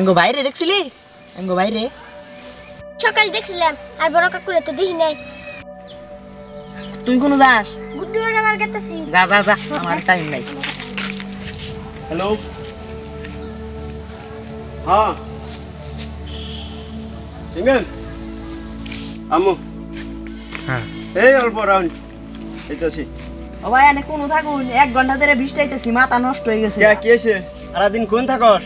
আঙ্গো বাইরে দেখছিলি আঙ্গো বাইরে সকাল দেখছিলাম আর বড় কাকুরে তো দেখি নাই তুই কোন যাস গুড্ডু আর আমার কাছে যা যা যা আমার টাইম নাই হ্যালো হ্যাঁ সিঙ্গেল আমু হ্যাঁ এই অল্প রাউন্ড এইটাছি ও ভাই এনে কোন থাকুন 1 ঘন্টা ধরে বৃষ্টাইতেছি মাথা নষ্ট হয়ে গেছে কি হইছে সারা দিন কোন থাকস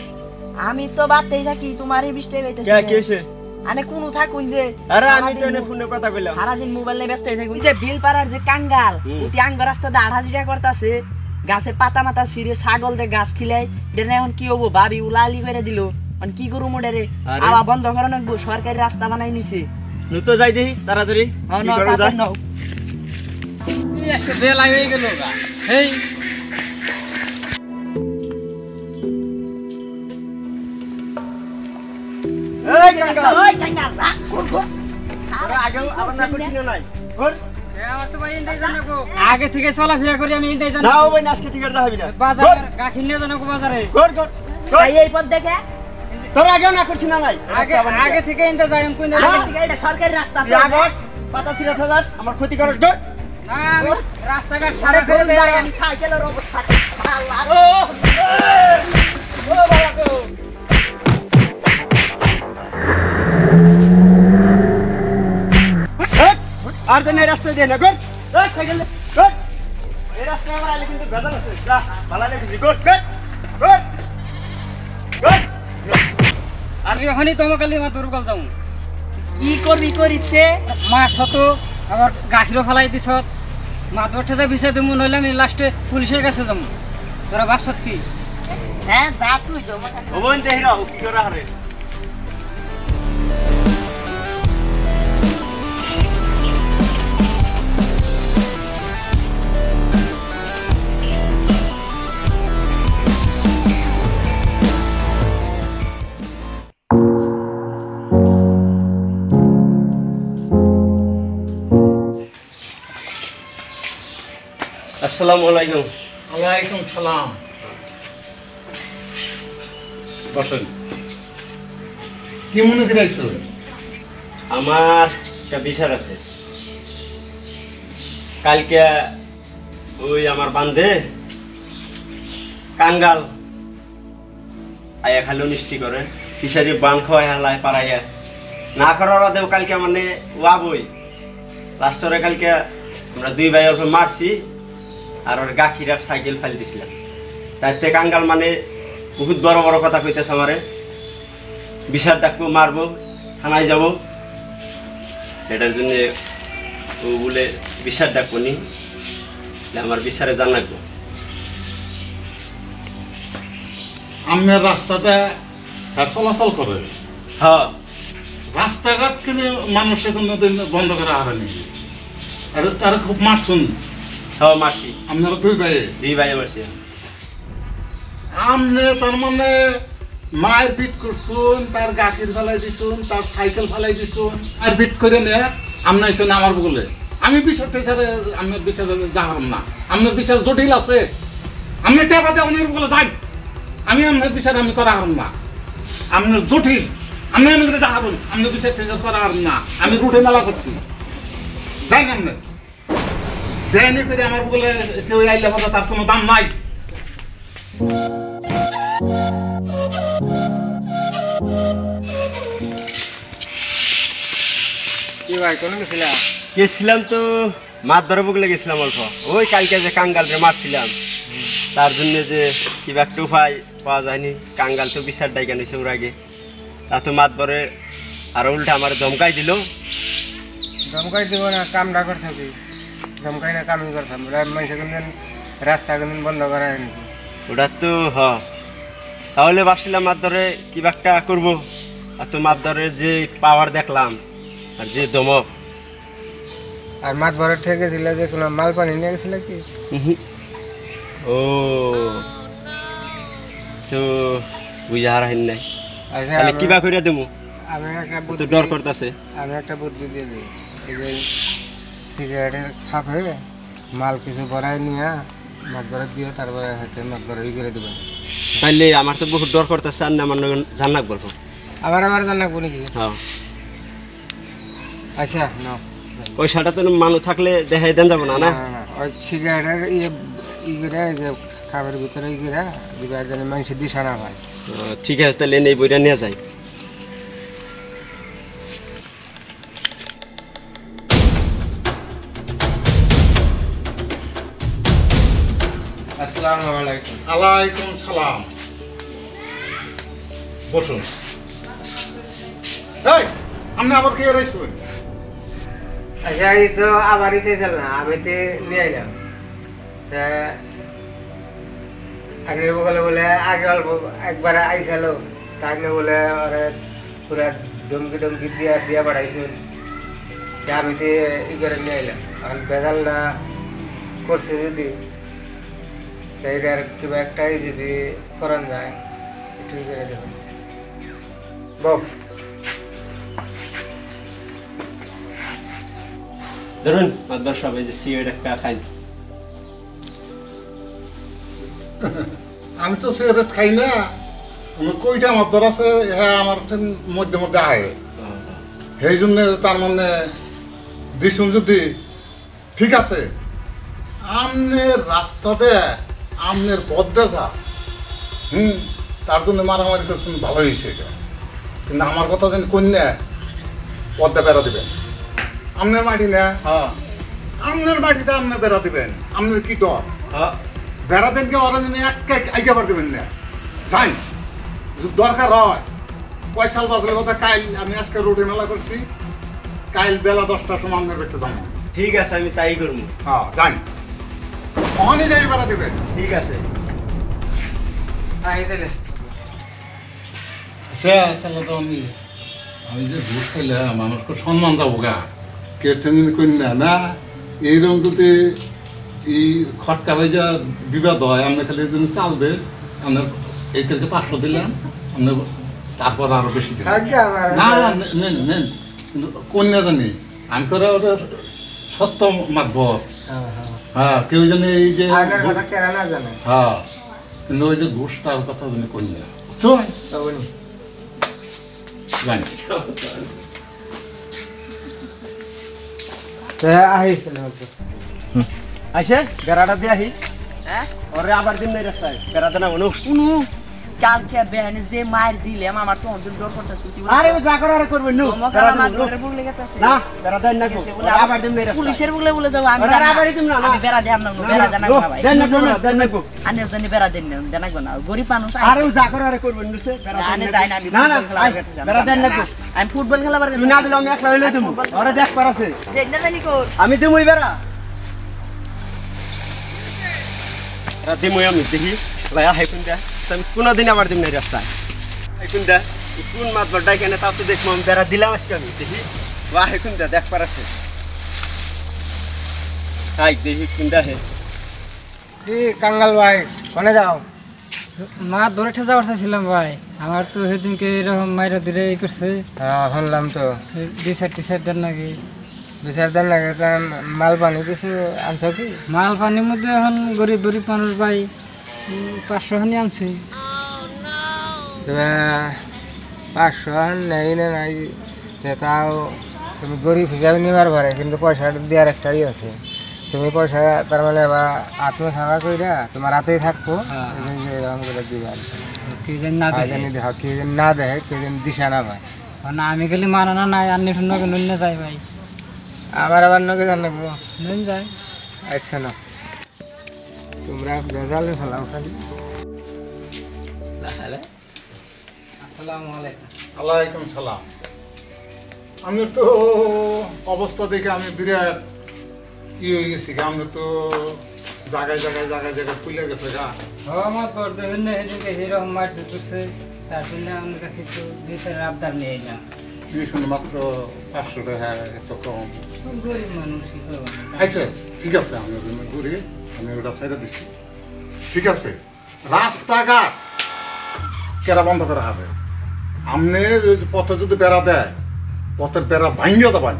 আমি তো বাতেই থাকি তোমারই বৃষ্টাই যাইতেছি কি হইছে আনে কোন থাকুন যে আরে আমি তো এনে ফোনে কথা কইলাম সারা দিন মোবাইল নিয়ে ব্যস্ত হয়ে থাকি ওই যে বিল পাড়ার যে কাঙ্গাল ওটি আঙ্গ রাস্তাতে আড়াজিটা করতেছে গাছের পাতা মাথা ছিঁড়ে ছাগল দে গাছ খিলাই দেন এখন কি হবো ভাবি উলালি করে দিল মানে কি করু মোডারে আবার বন্ধ করে রাখবো সরকারি রাস্তা বানাই নিছে নুতো যাই দেই তাড়াতাড়ি কি করব যা আজকে বেলা হয়ে গেল গা এই এই কাকা ওই কাঙ্গাল রাখ করবো আরে আগে আবার না করছিস নাই কর আগে থেকে চলাফেরা করি আমি ইন্দাই জানি নাও ভাই আজকে টিকেট যাবি না বাজার গাখির নিয়ে জানো বাজারে কর কর এই এই পথ দেখে তোর আগে না করছিস না নাই আগে থেকে ইন্দা যাই আমি কোন আগে থেকে এটা সরকারি রাস্তা তুই আগস পাতা ছিঁড়ে থাকাস আমার ক্ষতি করস গো রাস্তাঘাট আরে সারা করে গরু ভাই আমি সাইকেলের অবস্থা আল্লাহ ও বাবা গো আর জানি রাস্তা দিয়ে না গো এই সাইকেল গো এই রাস্তা আমার আইলে কিন্তু বেজাল আছে যা ভালো লাগছে গো গো গো গো আমি এখনই তোমাকালি মা দুর্বল যাও কি করবি করিছে মাছ হতো আবার গাখিরও ফেলাই দিছ মা দরটা যা বিষয় দেবো নইলে আমি লাস্টে পুলিশের কাছে যাবো তোরা ভাবছত কি হ্যাঁ যা তুই তো ওবন দেহিরা কি করা হারে আসসালামু আলাইকুম ওয়ালাইকুম সালাম বসেন কি মনে করেছো আমার একটা বিচার আছে কালকে ওই আমার বান্ধে কাঙ্গাল আয়া খালো মিষ্টি করে ফিসারি বান খাওয়াই হালায় পাড়াইয়া না করার দেও কালকে মানে ওয়াবই লাস্টরে কালকে আমরা 2 ভাই অল্প মারছি আর ওর গাখির আর সাইকেল ফালি দিছিলাম তাইতে কাঙ্গাল মানে বহুত বড় বড় কথা কইতেছে আমারে বিচার ডাকবো মারবো থানায় যাব এটার জন্য ও বলে বিচার ডাকবো নি আমার বিচারে জান লাগবো আমার রাস্তাতে চলাচল করে হ্যাঁ রাস্তাঘাট কিনে মানুষের কোনোদিন বন্ধ করা হারানি আর তার খুব মারছুন হ্যাঁ মারছি আপনারা 2 ভাই 2 ভাই মারছি আমনে তার মানে মায়ের বিট করছুন তার গাখির ফেলাই দিছুন তার সাইকেল ফেলাই দিছুন আর বিট করে নে আমনে আইছেন আমার বলে আমি বিচার টেচারে আপনার বিচারে যাহারম না আপনার বিচার জটিল আছে আপনি টেপাতে অনেক বলে যাই আমি আপনার বিচার আমি করা হারম না আপনার জটিল আপনি আমাকে যাহারুন আপনার বিচার টেচার করা হারম না আমি রুটে মেলা করছি যাই না আপনি দেয়নি করে আমার বলে কেউ আইলে কথা তার কোনো দাম নাই কি ভাই কোন গেছিলা গেছিলাম তো মাছ ধরবো বলে গেছিলাম অল্প ওই কালকে যে কাঙ্গালরে মারছিলাম তার জন্য যে কিবা একটা উপায় পাওয়া যায়নি কাঙ্গাল তো বিচার ডাইকা নিছে ওর আগে তা তো মাছ ধরে আর উল্টা আমার ধমকাই দিল ধমকাই দিব না কামটা করছে তুই ধমকাই না কামই করছাম মানুষের কোনদিন রাস্তা কোনদিন বন্ধ করা হয়নি ওটা তো তাহলে ভাবছিলাম মাছ ধরে কিবা একটা করবো আর তো মাছ ধরে যে পাওয়ার দেখলাম আর যে দমক আর মাঠ ভরে ঠেকেছিল যে কোনো মাল পানি নিয়ে গেছিল কি ও তো বুঝা হারাইন নাই আচ্ছা তাহলে কিবা কইরা দেমু আমি একটা তো বুদ্ধি ডর করতেছে আমি একটা বুদ্ধি দিয়ে দিই এই যে সিগারেটের খাপে মাল কিছু ভরাই নিয়ে মাছ ভরে দিও তারপরে হচ্ছে মাছ ভরে করে দেবেন তাইলে আমার তো বহুত ডর করতেছে আর না আমার জান লাগবে আমার জানা কোনি কি হ্যাঁ আচ্ছা নাও পয়সাটা তো মানুষ থাকলে দেখাই দেন যাব না না ওই সিগারেটের ইগরা যে খাবার ভিতরে ইগরা দিবার জন্য মানুষ দিশা না ভাই ঠিক আছে তাহলে এই বইটা নিয়ে যাই আসসালামু আলাইকুম আলাইকুম সালাম বসুন এই আপনি আবার কে রইছেন আচ্ছা এই তো আবারই চাইছিল না আমি তো নিয়ে আইলাম তা আগে বলে আগে অল্প একবার আইসাল তাই না বলে ওরা পুরা ধমকি দিয়া বাড়াইছিল তা আমি তো ই করে নিয়ে আইলাম আর বেজালটা করছে যদি এইটার কিবা একটাই যদি করান যায় একটু করে দেবেন বব ধরুন মাদবার সব এই যে সিগারেট একটা খাই আমি তো সিগারেট খাই না আমার কইটা মদ্দর আছে হ্যাঁ আমার মধ্যে মধ্যে আয় সেই জন্য তার মানে দিছুন যদি ঠিক আছে আমনের রাস্তা দে আমনের পদ্মা যা তার জন্য মারামারি করছেন ভালো হয়েছে এটা কিন্তু আমার কথা যেন কন্যা পদ্মা বেড়া দিবেন আমনের মাটি না হ্যাঁ আমনের মাটিতে আপনি বেড়া দিবেন আপনার কি ডর হ্যাঁ বেড়া দেন কে ওরা যেন এক আইকাবার দেবেন না তাই যদি দরকার হয় পয়সা বাজলে কথা কাইল আমি আজকে রোডে মেলা করছি কাইল বেলা 10টার সময় আপনার বেঁচে যাবো ঠিক আছে আমি তাই করবো হ্যাঁ যাই ওখানে যাই বেড়া দেবেন ঠিক আছে আই তাহলে আমি যে ভোট খাইলে মানুষকে সম্মান যাবো গা কেটেমিন কন্যা না এইরকম যদি এই খটকা ভাইজা বিবাদ হয় আমরা খালি এই জন্য চাল দে আপনার এই থেকে 500 দিলাম আপনার তারপর আরো বেশি দিলাম না নেন নেন কিন্তু কন্যা জানি আমি করে ওটা সত্য মাতব হ্যাঁ কেউ জানি এই যে আগের কথা কেরা না জানে হ্যাঁ কিন্তু ওই যে ঘুষটার কথা জানি কন্যা চল তবনি জানি তে আই তাহলে আইসে বেড়াটা দিয়ে আহি হ্যাঁ ওরে আবার দিন নাই রাস্তায় বেড়াতে না বনু কোন কালকে বেহানে যে মার দিলাম আমার তো অন্তর ডর করতেছে আরে যা করে আর করবেন নু মমকালা মার ঘরে বুগলে গেতাছে না বেড়াতে না কো আবার দিন নাই রাস্তায় পুলিশের বুগলে বলে যাবো আমি আরে আবারই দিম না আমি বেড়া দেব না বেড়া দেন না ভাই দেন না কো আনে জন্য বেড়া দেন না জানাগো না গরিব মানুষ আরে যা করে আর করবেন নু সে আনে যাই না আমি না না ফুটবল খেলা বেড়াতে না কো আমি ফুটবল খেলাবার তুই না দিলে আমি একলা হইলে দিমু ওরে দেখ পারাছে দেখ না জানি কো আমি দিমুই বেড়া রাতে মই আমি দেখি লায়া হাইকুন দা তুমি কোনদিন আমার দিন নাই রাস্তায় হাইকুন দা কোন মাত বড়াই কেন তাও তো দেখমু আমি বেড়া দিলাম আজকে আমি দেখি ওয়া হাইকুন দা দেখ পারাছে হাই দেখি কোনটা হে কি কাঙ্গাল ভাই কোনে যাও মা ধরে ঠেজা করতেছিলাম ভাই আমার তো সেদিনকে এরকম মাইরা দিলে ই করছে হ্যাঁ শুনলাম তো ডিসাইড টিসাইড দেন নাকি বিচার দেন লাগে মাল পানি কিছু আনছো কি মাল পানির মধ্যে এখন গরিব গরিব মানুষ ভাই 500 খানি আনছি তবে 500 নেই না নাই তাও তুমি গরিব হিসাবে নিবার পারে কিন্তু পয়সাটা দেওয়ার একটাই আছে তুমি পয়সা তার মানে বা আত্মসারা কইরা তোমার হাতেই থাকবো এরকম করে দিবা কি জানি না দেখে জানি দেখ কেউ যেন না দেখে কেউ যেন দিশা না পায় না আমি গেলে মারানা নাই আন্নি শূন্য নুন যাই ভাই আমার আবার নকে জানাবো নুন যায় আচ্ছা না তোমরা বেজালে ফেলাও খালি আসসালামু আলাইকুম আলাইকুম সালাম আমি তো অবস্থা দেখে আমি বিরাট কি হয়ে গেছি আমি তো জায়গায় জায়গায় জায়গায় জায়গায় খুলে গেছে গা আমার করতে হলে এদিকে এরকম মার দিতেছে তার জন্য আমার কাছে একটু দুইশো আবদার নিয়ে এলাম টিউশন মাত্র 500 টাকা এত কম গরিব মানুষ কি করবো আচ্ছা ঠিক আছে আমি ঘুরে আমি ওটা ছেড়ে দিচ্ছি ঠিক আছে রাস্তাঘাট কেরা বন্ধ করা হবে আপনি পথে যদি বেড়া দেয় পথের বেড়া ভাঙ্গিয়ে দেবেন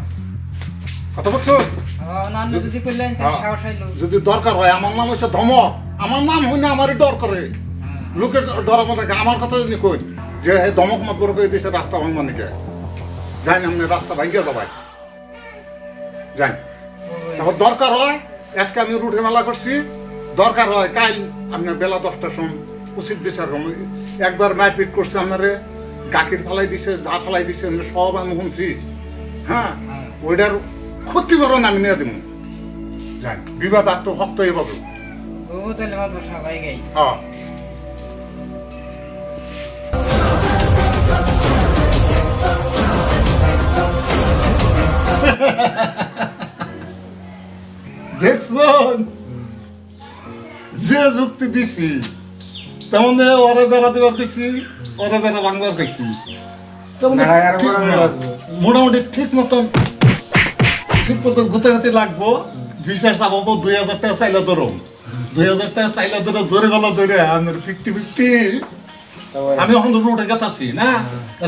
কথা বলছো অন্যান্য যদি করলেন সাহস হইল যদি দরকার হয় আমার নাম হচ্ছে ধমক আমার নাম হয় না আমারই ডর করে লোকের ডর মতো আমার কথা যদি কই যে দমক মত বড় করে দিয়েছে রাস্তা ভাঙবা নাকি জানি আমি রাস্তা ভাঙিয়ে যাবাই জানি এখন দরকার হয় আজকে আমি রুটে মেলা করছি দরকার হয় কাল আপনি বেলা 10টার সময় উচিত বিচার একবার মারপিট করছে আপনারে গাখির ফালাই দিছে যা ফালাই দিছে সব আমি শুনছি হ্যাঁ ওইটার ক্ষতিকরণ আমি নিয়ে দিব জানি বিবাদ আর তো শক্ত হয়ে পাবো ও তাহলে মাদবর সাহেব আই গাই হ্যাঁ দেখছন যে যুক্তি দিছি তেমন ওরে বেড়া দেবার দেখছি ওরে বেড়া ভাঙবার দেখছি তেমন মোটামুটি ঠিক মতন গুতে গুতে লাগবো বিচার চাবো 2000 টাকা চাইলে ধরো 2000 টাকা চাইলে ধরে জোরে গলা ধরে আপনার 50-50 আমি এখন রোডে গেতাছি না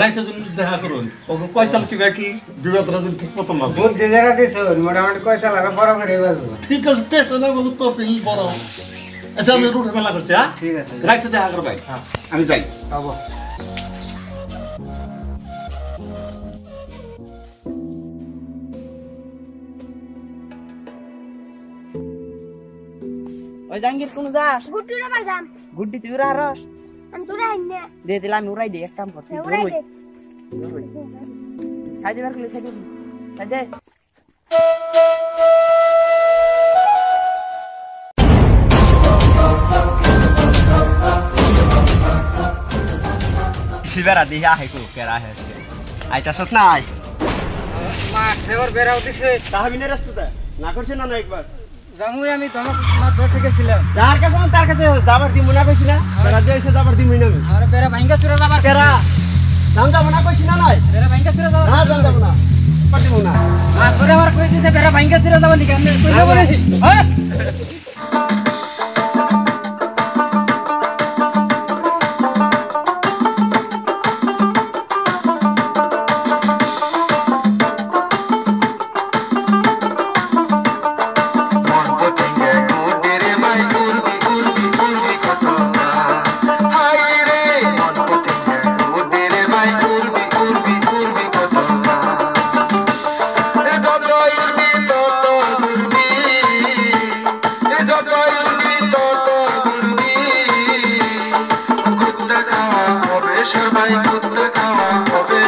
রাইতে দিন দেখা করুন ওকে কয় সাল কি বাকি বিবাদরা দিন ঠিক মতন না বুদ্ধি যারা দিছুন মোটামুটি কয় সাল আর বড় করে বাজবো ঠিক আছে তেটা না বাবু তো ফিল বড় আচ্ছা আমি রোডে মেলা করছি হ্যাঁ ঠিক আছে রাইতে দেখা করো ভাই আমি যাই হবো ওই জাঙ্গির কোন যাস গুটুরে বাজাম গুড্ডি তুই উড়া রস আমি দূরে আইনে দে দিলে আমি উড়াই দিই এক কাম কর তুই উড়াই দে খাই দিবার কইলে খাই দিবি খাই দে শিবেরা দিহি আহে কো কেরা হে আইতাছত না আই মা সেওর বেরাও দিছে তাহবিনে রাস্তাটা না করছে না একবার জামুই আমি দমক মাদবর থেকে ছিলাম যার কাছে তার কাছে যাবার দিমু না কইছি না বেড়া দিয়েছে যাবার দিমুই না আমি আমার বেরা ভাঙ্গা চুরা যাবার কেরা দাম যাব না কইছি না নাই বেরা ভাঙ্গা চুরা যাবার না দাম যাব না পার দিমু না মাদবরে আমার কই দিছে বেরা ভাঙ্গা চুরা যাবার লিখা আমি কই যাব না হ্যাঁ সবাই কুত্তা খাওয়া হবে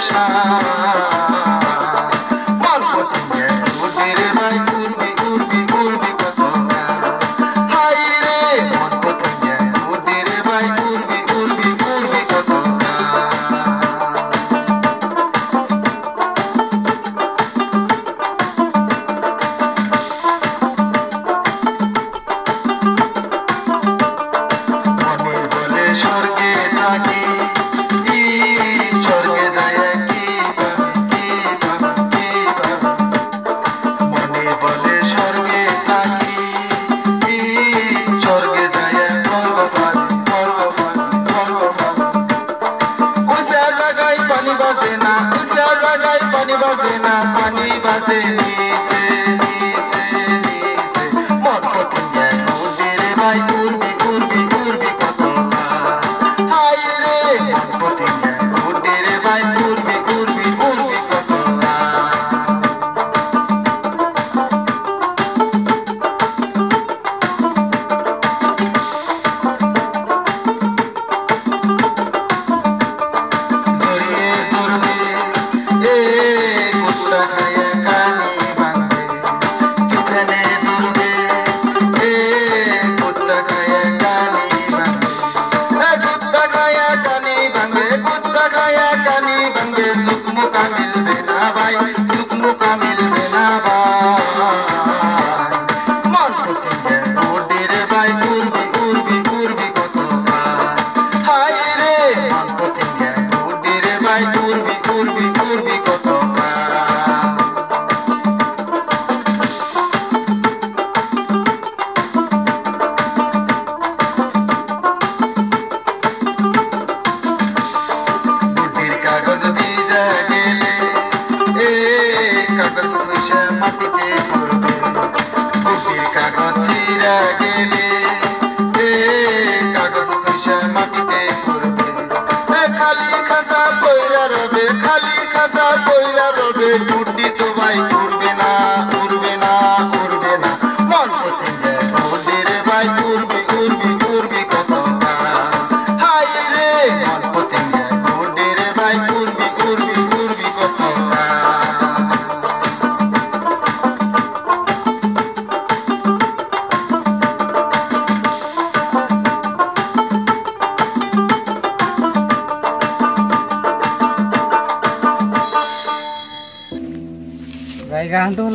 স্বর্গে থাকি স্বর্গে যায় কি মনে বলে স্বর্গে থাকি স্বর্গে যায় উষা জায়গায় পানি বাজে না উষা জায়গায় পানি বাজে না পানি বাজে নিচে নিচে নিচে মন পতিয়ে উড়বে রে ভাই উড়বি উড়বি উড়বি কত হাই রে মন পতিয়ে উড়বে রে ভাই উড়বি উড়বি উড়বি কত জড়িয়ে ধরবে এ কুত্তা খায় কানি ভাঙবে যেখানে ধরবে এ কুত্তা খায় কানি ভাঙবে কুত্তা খায় কানি ভাঙবে কুত্তা খায় কানি ভাঙবে সুকমুকা মিলবে না ভাই সুকমুকা মিলবে না ভাই মন পতিয়ে উড়বে রে ভাই উড়বি উড়বি উড়বি কত হাই রে মন পতিয়ে উড়বে রে ভাই উড়বি উড়বি উড়বি কত বুদ্ধির কাগজ ভিজা গেলে এ কাগজ খুশা মাটিতে পড়বে বুদ্ধির কাগজ ছিঁড়া গেলে এ কাগজ খুশা মাটিতে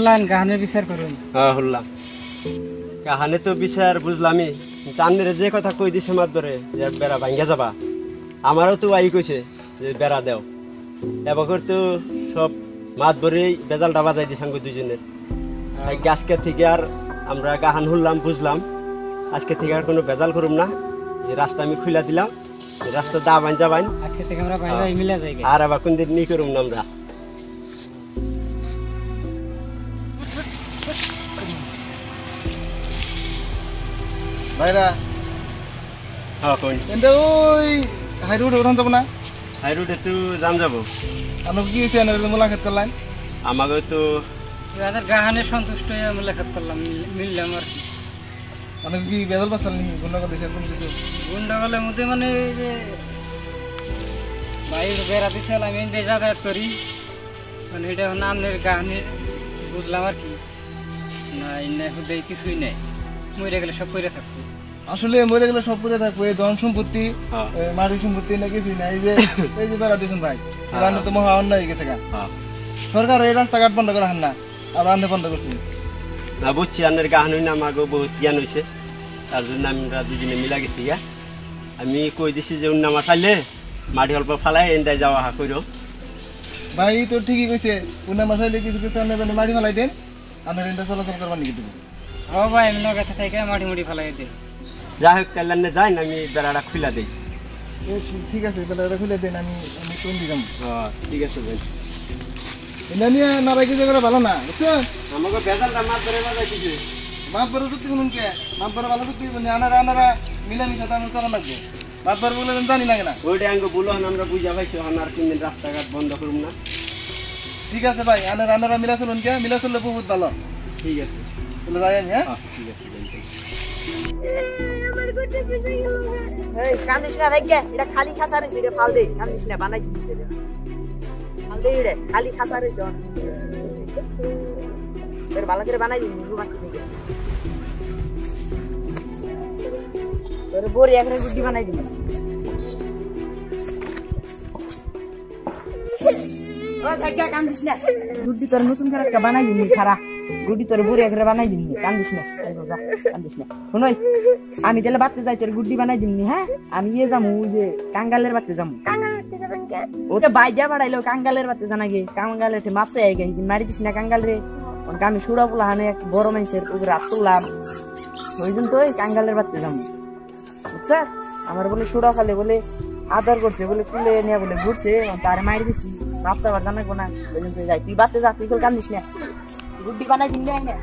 করলেন গানের বিচার করুন। হ্যাঁ শুনলাম কাহানে তো বিচার বুঝলামই, টানের যে কথা কই দিছে মাত ধরে যে বেড়া ভাঙ্গা যাবা, আমারও তো আই কইছে যে বেড়া দেও, এবার তো সব মাত ভরেই বেজালটা বাজাই দিছে আঙ্গ দুজনের। আজকে থেকে আর আমরা গাহান শুনলাম বুঝলাম, আজকে থেকে আর কোনো বেজাল করুম না, যে রাস্তা আমি খুলে দিলাম, এই রাস্তা দা বাইন যাবাইন, আজকে থেকে আমরা ভাই ভাই মিলে যাই। আর আবার কোনদিন নি করুম না আমরা। ভাইরা হ্যাঁ কোন কিন্তু ওই হাই রোড ওখান যাবো না? হাই রোডে তো যাম যাবো। আপনার কি হয়েছে মোলাকাত করলেন? আমাকে তো তাদের গাহানে সন্তুষ্ট হয়ে মোলাকাত করলাম, মিললাম আর কি। আপনার কি বেজাল পাচ্ছেন নি গুন্ডাগল দিয়েছেন কোন কিছু? গুন্ডাগলের মধ্যে মানে যে ভাই বেড়া দিছিল আমি এনে যাতায়াত করি, মানে এটা নামের গাহানে বুঝলাম আর কি। না এনে হুদে কিছুই নেই, মরে গেলে সব করে থাকবো। আসলে মরে গেলে সব করে থাকবো, এই ধন সম্পত্তি হ্যাঁ। মাটি সম্পত্তি না কিছুই না। এই যে বেড়া দিয়েছেন ভাই, রান্না তো মহা অন্যায় হয়ে গেছে গা। সরকার এই রাস্তাঘাট বন্ধ করে হান না, আর রান্না বন্ধ করছি। না বুঝছি আপনার গাহান হই না, আমাকেও বহুত জ্ঞান হয়েছে, তার জন্য আমরা দুজনে মিলা গেছি গা। আমি কই দিছি যে অন্য আমার খাইলে মাটি অল্প ফালাই এন্দায় যাওয়া হা কইরো। ভাই তো ঠিকই কইছে, উন্না মাসাইলে কিছু কিছু আপনার মাটি ফেলাই দেন, আপনার এটা চলাচল করবার নাকি দেবো। ও ভাই আমি নগাতে থেকে মাটি মুটি ফেলাই দিই। যাই হোক তাহলে যাই না, আমি বেড়াটা খুলে দিই। ঠিক আছে, তাহলে খুলে দেন, আমি কোন দিলাম। ঠিক আছে ভাই, এটা নিয়ে না রাখি যে করে ভালো না, বুঝছেন? আমাকে বেজালটা মাছ ধরে বাজাই দিছে। মাছ পরে চুক্তি শুনুন কে, মাছ পরে ভালো চুক্তি আনারা আনারা মিলামিশা আমি চলা লাগবে। মাছ পরে বলে জানি লাগে না। ওইটা আঙ্গ বলো আমরা বুঝা পাইছি, আর কোনদিন রাস্তাঘাট বন্ধ করুম না। ঠিক আছে ভাই, আনারা আনারা মিলা চলুন কে, মিলা চললে বহুত ভালো। ঠিক আছে তাহলে যাই আমি। হ্যাঁ ঠিক আছে। এই কান্দিস না রে, এটা খালি খাসা রইছে রে, ফাল দে, কান্দিস না, বানাই দিতে দে, ফাল দে রে, খালি খাসা রইছে। এর ভালো করে বানাই দিবি, রুমা থেকে তোর বড়ি একটা গুড্ডি বানাই দিবি। ও দেখা কান্দিস না, গুড্ডি তোর নতুন করে একটা বানাই দিবি, খারা গুড্ডি তোর বড়ি একটা বানাই দিবি, কান্দিস না, কান্দিস না। শুনই আমি তাহলে বাড়তে যাই, তোর গুড্ডি বানাই দিবি। হ্যাঁ আমি ইয়ে যাবো, ওই যে কাঙ্গালের বাড়তে যাবো। ওটা বাইজা বাড়াইলো কাঙ্গালের বাড়তে জানা গে, কাঙ্গালের মাপসে আই গে, মারি দিস না কাঙ্গাল রে। আমি সুরা বলা হানে এক বড় মানুষের উপরে হাত তুললাম, ওই জন্য তো ওই কাঙ্গালের বাড়তে যাবো, বুঝছা? আমার বলে সুরা খালে বলে আদর করছে, বলে তুলে নিয়ে বলে ঘুরছে, তারে মারি দিছি, মাপতে আবার জানাবো না, ওই জন্য যাই। তুই বাড়তে যা, তুই কান্দিস না, গুড্ডি বানাই দিন না।